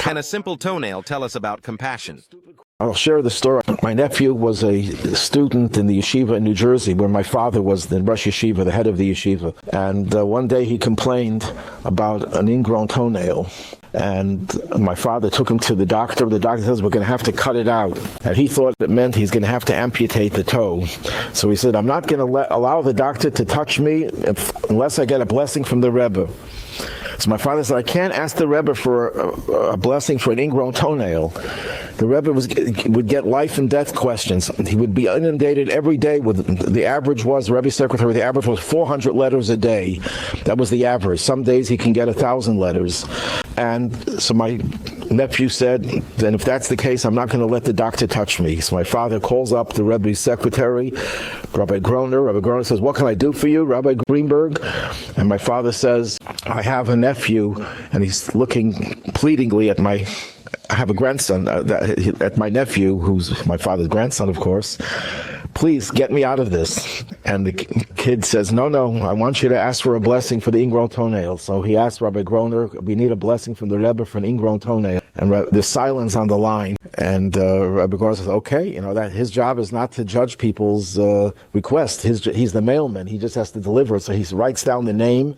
Can a simple toenail tell us about compassion? I'll share the story. My nephew was a student in the yeshiva in New Jersey, where my father was the Rosh Yeshiva, the head of the yeshiva. And one day he complained about an ingrown toenail. And my father took him to the doctor. The doctor says, we're going to have to cut it out. And he thought it meant he's going to have to amputate the toe. So he said, I'm not going to allow the doctor to touch me unless I get a blessing from the Rebbe. So my father said, I can't ask the Rebbe for a blessing for an ingrown toenail. The Rebbe would get life and death questions. He would be inundated every day with, the average was, the Rebbe's secretary, the average was 400 letters a day. That was the average. Some days he can get 1,000 letters. And so my nephew said, then if that's the case, I'm not going to let the doctor touch me. So my father calls up the Rebbe's secretary, Rabbi Groner. Rabbi Groner says, what can I do for you, Rabbi Greenberg? And my father says, I have a nephew, and he's looking pleadingly at I have a grandson, at my nephew, who's my father's grandson, of course. Please get me out of this. And the kid says, no, I want you to ask for a blessing for the ingrown toenail. So he asked Rabbi Groner, we need a blessing from the Rebbe for an ingrown toenail. And there's silence on the line. And Rabbi Groner says, okay, that his job is not to judge people's requests. He's the mailman. He just has to deliver it. So he writes down the name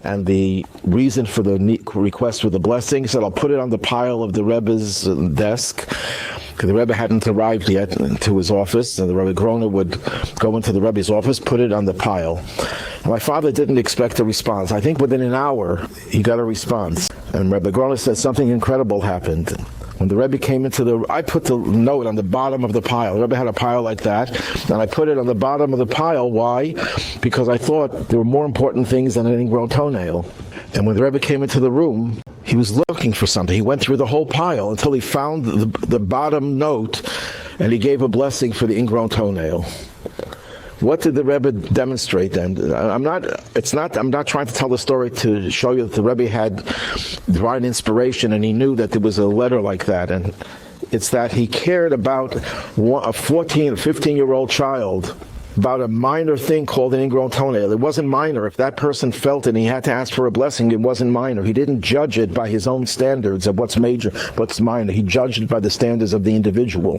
and the reason for the request for the blessing. He said, I'll put it on the pile of the Rebbe's desk, because the Rebbe hadn't arrived yet to his office, and the Rebbe Groner would go into the Rebbe's office, put it on the pile. And my father didn't expect a response. I think within an hour, he got a response. And Rebbe Groner said something incredible happened. When the Rebbe came I put the note on the bottom of the pile. The Rebbe had a pile like that, and I put it on the bottom of the pile. Why? Because I thought there were more important things than an ingrown toenail. And when the Rebbe came into the room, he was looking for something. He went through the whole pile until he found the bottom note, and he gave a blessing for the ingrown toenail. What did the Rebbe demonstrate then? I'm not trying to tell the story to show you that the Rebbe had divine inspiration and he knew that there was a letter like that. And it's that he cared about a 14 or 15-year-old child, about a minor thing called an ingrown toenail. It wasn't minor. If that person felt it and he had to ask for a blessing, it wasn't minor. He didn't judge it by his own standards of what's major, what's minor. He judged it by the standards of the individual.